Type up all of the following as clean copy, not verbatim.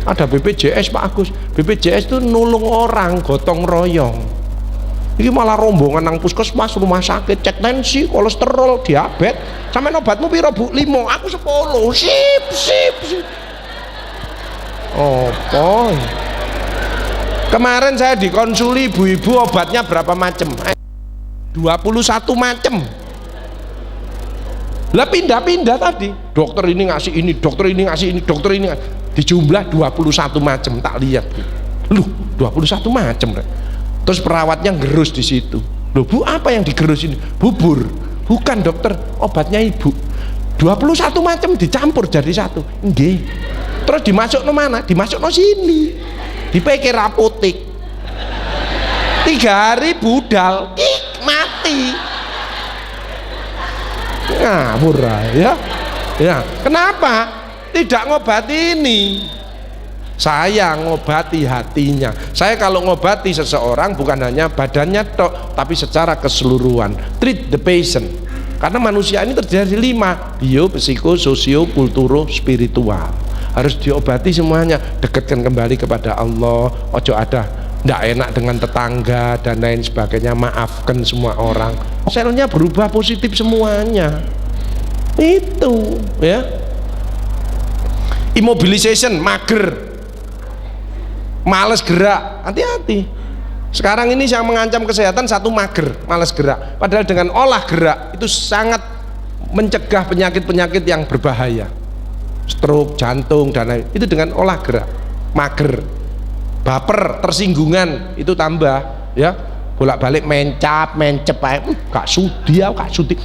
Ada BPJS Pak Agus. BPJS itu nulung orang gotong royong. Ini malah rombongan nang puskesmas, rumah sakit, cek tensi, kolesterol, diabetes. Sampai obatmu piro Bu? 5, aku 10. Sip. Oh boy. Kemarin saya dikonsuli ibu-ibu, obatnya berapa macam? 21 macam. Lah pindah-pindah tadi. Dokter ini ngasih ini, dokter ini ngasih ini, dokter ini ngasih. Dijumlah 21 macam, tak lihat. Loh, 21 macam. Terus perawatnya gerus di situ. Loh Bu, apa yang digerus ini? Bubur. Bukan dokter, obatnya ibu. 21 macam dicampur jadi satu. Nggih. Terus dimasuk no mana? Dimasuk no sini. Dipikir apotek. 3 hari budal, mati. Ngawur ya. Ya, kenapa? Tidak ngobati ini. Saya ngobati hatinya. Saya kalau ngobati seseorang bukan hanya badannya tok, tapi secara keseluruhan. Treat the patient. Karena manusia ini terdiri dari 5: bio, psiko, sosio, kulturo, spiritual. Harus diobati semuanya. Dekatkan kembali kepada Allah. Ojo ada ndak enak dengan tetangga dan lain sebagainya. Maafkan semua orang. Selnya berubah positif semuanya. Itu ya. Immobilization, mager, males gerak, hati-hati. Sekarang ini yang mengancam kesehatan satu, mager, males gerak. Padahal dengan olah gerak itu sangat mencegah penyakit-penyakit yang berbahaya, stroke, jantung dan lain. Itu dengan olah gerak. Mager, baper, tersinggungan itu tambah ya. Bolak-balik mencap, gak sudi.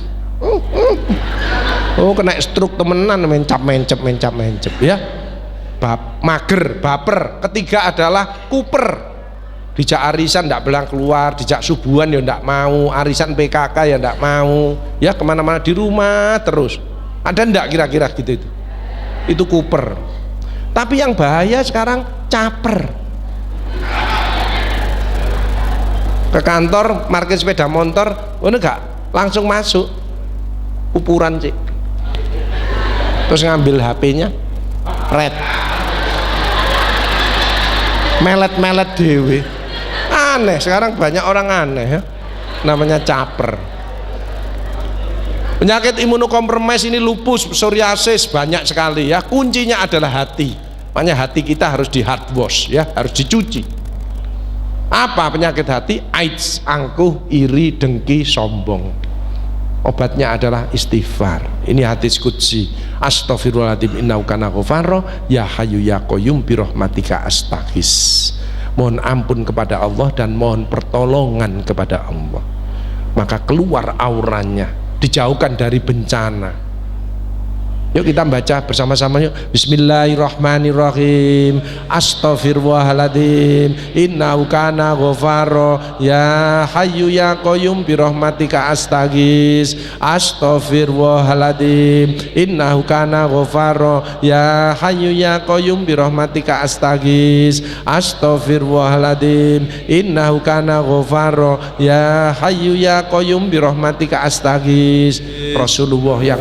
Oh kena stroke temenan, mencap ya. Mager, baper. Ketiga adalah kuper. Dijak arisan ndak belang keluar, dijak subuhan ya ndak mau, arisan PKK ya ndak mau, ya kemana-mana di rumah terus. Ada ndak kira-kira gitu itu? Itu kuper. Tapi yang bahaya sekarang caper. Ke kantor, parkir sepeda motor, enggak langsung masuk, kupuran sih. Terus ngambil HP-nya, red, melet dewe. Aneh, sekarang banyak orang aneh ya, namanya caper. Penyakit imunokompromis ini lupus, psoriasis banyak sekali ya. Kuncinya adalah hati. Makanya hati kita harus di hard wash ya, harus dicuci. Apa penyakit hati? AIDS, angkuh, iri, dengki, sombong. Obatnya adalah istighfar. Ini hadis qudsi. Astaghfirullahaladzim innahu kana ghafaro ya hayyu ya qayyum bi rahmatika astaghis. Mohon ampun kepada Allah dan mohon pertolongan kepada Allah. Maka keluar auranya, dijauhkan dari bencana. Yuk kita baca bersama-sama yuk. Bismillahirrahmanirrahim. Astaghfirullahaladzim innahu kana ghafaro ya hayyu ya qayyum bi rahmatika astaghis. Astaghfirullahaladzim innahu kana ghafaro ya hayyu ya qayyum bi rahmatika astaghis. Astaghfirullahaladzim innahu kana ghafaro ya hayyu ya qayyum bi rahmatika astaghis. Rasulullah yang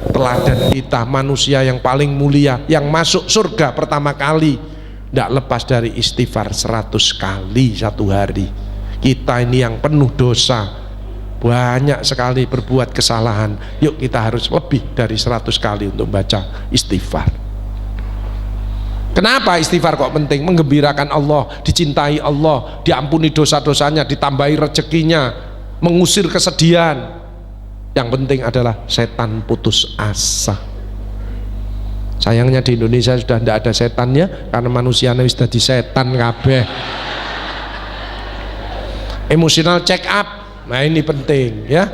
teladan kita, manusia yang paling mulia, yang masuk surga pertama kali, tidak lepas dari istighfar 100 kali satu hari. Kita ini yang penuh dosa, banyak sekali berbuat kesalahan. Yuk kita harus lebih dari 100 kali untuk baca istighfar. Kenapa istighfar kok penting? Menggembirakan Allah, dicintai Allah, diampuni dosa-dosanya, ditambahi rezekinya, mengusir kesedihan. Yang penting adalah setan putus asa. Sayangnya di Indonesia sudah tidak ada setannya, karena manusianya sudah di setan kabeh. Emotional check up, nah ini penting ya.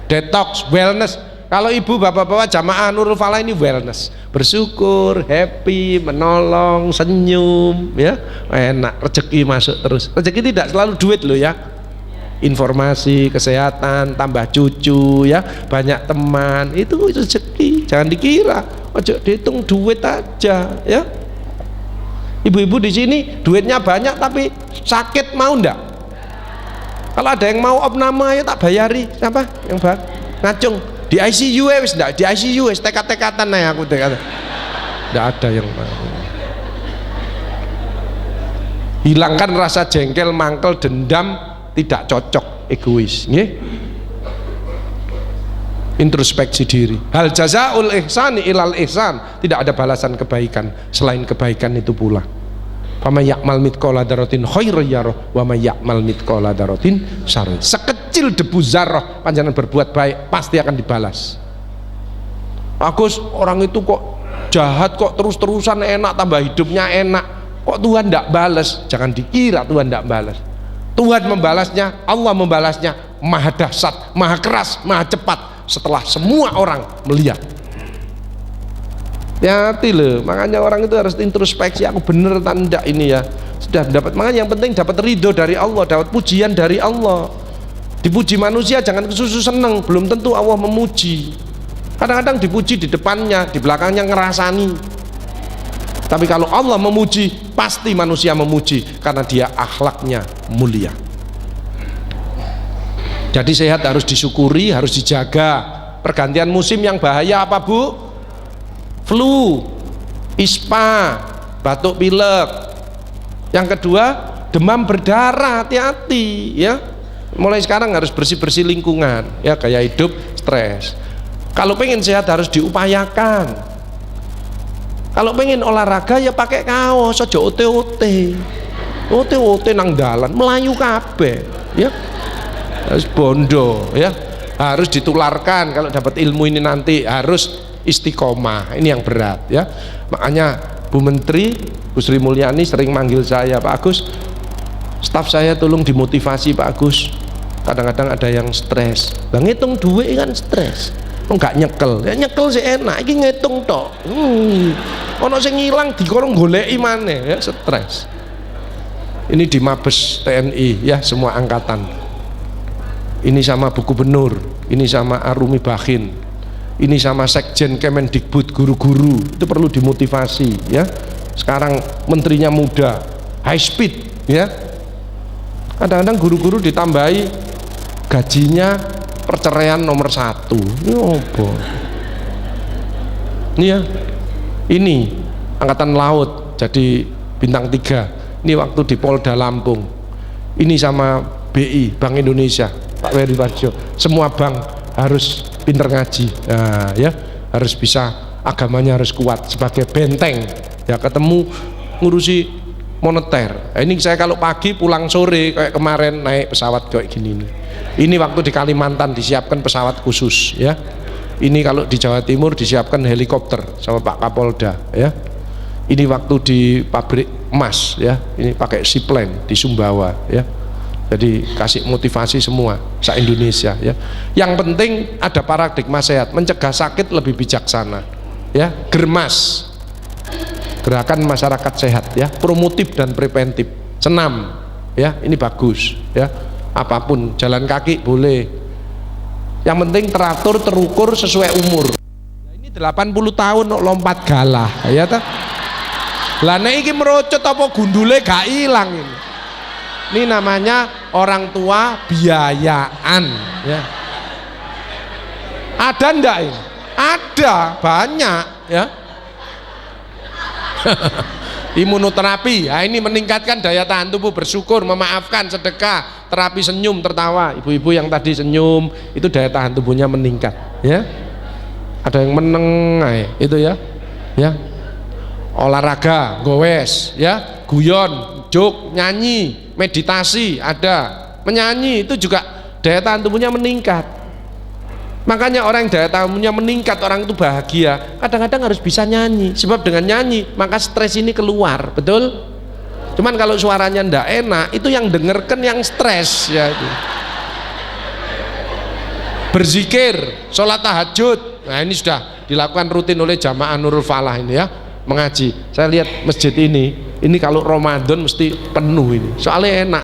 Detox, wellness. Kalau ibu bapak-bapak jamaah Nurul Falah ini wellness, bersyukur, happy, menolong, senyum ya, enak, rezeki masuk terus. Rezeki tidak selalu duit loh ya. Informasi, kesehatan, tambah cucu ya, banyak teman, itu rezeki. Jangan dikira, ojo dihitung duit aja ya. Ibu-ibu di sini duitnya banyak tapi sakit mau ndak? Kalau ada yang mau opname ya tak bayari. Siapa yang ngacung di ICU wis ndak? Di ICU wis tekat-tekatan nih aku tekat. Ndak ada yang mau. Hilangkan rasa jengkel, mangkel, dendam, tidak cocok, egois, nggih. Introspeksi diri. Hal jazaul ihsani ilal ihsan, tidak ada balasan kebaikan selain kebaikan itu pula. Faman ya'mal mithqala dzarratin khairan yarah wa may ya'mal mithqala dzarratin syarran. Sekecil debu zarrah panjenengan berbuat baik pasti akan dibalas. Bagus, orang itu kok jahat, kok terus-terusan enak, tambah hidupnya enak, kok Tuhan tidak balas? Jangan dikira Tuhan tidak balas. Tuhan membalasnya, Allah membalasnya maha dahsyat, maha keras, maha cepat setelah semua orang melihat. Hati loh, makanya orang itu harus introspeksi, aku bener atau enggak ini ya. Sudah dapat, makanya yang penting dapat ridho dari Allah, dapat pujian dari Allah. Dipuji manusia jangan kesusu seneng, belum tentu Allah memuji. Kadang-kadang dipuji di depannya, di belakangnya ngerasani. Tapi kalau Allah memuji, pasti manusia memuji karena dia akhlaknya mulia. Jadi sehat harus disyukuri, harus dijaga. Pergantian musim yang bahaya apa Bu? Flu, ispa, batuk pilek. Yang kedua, demam berdarah, hati-hati ya. Mulai sekarang harus bersih-bersih lingkungan ya, gaya hidup, stres. Kalau pengen sehat harus diupayakan. Kalau pengen olahraga ya pakai kaos, aja ote-ote. Ote-ote nang dalan, melayu kabeh ya. Harus bondo ya. Harus ditularkan kalau dapat ilmu ini nanti, harus istiqomah, ini yang berat ya. Makanya Bu Menteri Bu Sri Mulyani sering manggil saya, Pak Agus, staf saya tolong dimotivasi Pak Agus, kadang-kadang ada yang stres. Bang ngitung duit kan stres, enggak nyekel ya, nyekel sih enak, ini ngitung tok. Ono sing ngilang dikorong goleki maneh ya, stres. Ini di Mabes TNI ya, semua angkatan. Ini sama Bu Gubernur, ini sama Arumi Bakhin, ini sama Sekjen Kemendikbud, guru-guru itu perlu dimotivasi ya. Sekarang menterinya muda, high speed ya. Kadang-kadang guru-guru ditambahi gajinya perceraian nomor 1. Ini apa? Ini ya, ini angkatan laut jadi bintang 3. Ini waktu di Polda Lampung. Ini sama BI, Bank Indonesia, Pak Wery Warjo. Semua bank harus pinter ngaji, nah, ya harus bisa, agamanya harus kuat sebagai benteng ya, ketemu ngurusi moneter. Nah, ini saya kalau pagi pulang sore kayak kemarin naik pesawat kayak gini nih. Ini waktu di Kalimantan disiapkan pesawat khusus ya. Ini kalau di Jawa Timur disiapkan helikopter sama Pak Kapolda ya. Ini waktu di pabrik emas ya, ini pakai seaplane di Sumbawa ya. Jadi kasih motivasi semua se-Indonesia ya. Yang penting ada paradigma sehat, mencegah sakit lebih bijaksana ya. Germas, gerakan masyarakat sehat ya, promotif dan preventif. Senam ya, ini bagus ya. Apapun, jalan kaki boleh. Yang penting teratur, terukur sesuai umur. Nah, ini 80 tahun lompat galah ya ta. Lah nek iki merocot apa gundule gak ilang ini. Ini namanya orang tua biayaan ya. Ada ndak ini? Ada, banyak ya. Imunoterapi, nah ini meningkatkan daya tahan tubuh, bersyukur, memaafkan, sedekah, terapi senyum, tertawa. Ibu-ibu yang tadi senyum itu daya tahan tubuhnya meningkat ya. Ada yang meneng itu ya. Ya. Olahraga, gowes ya, guyon, jok, nyanyi, meditasi, ada menyanyi, itu juga daya tahan tubuhnya meningkat. Makanya orang yang daya tahan tubuhnya meningkat, orang itu bahagia, kadang-kadang harus bisa nyanyi, sebab dengan nyanyi maka stres ini keluar, betul? Cuman kalau suaranya ndak enak, itu yang dengerkan yang stres ya itu. Berzikir, sholat tahajud, nah ini sudah dilakukan rutin oleh jamaah Nurul Falah ini ya, mengaji. Saya lihat masjid ini kalau Ramadan mesti penuh ini, soalnya enak.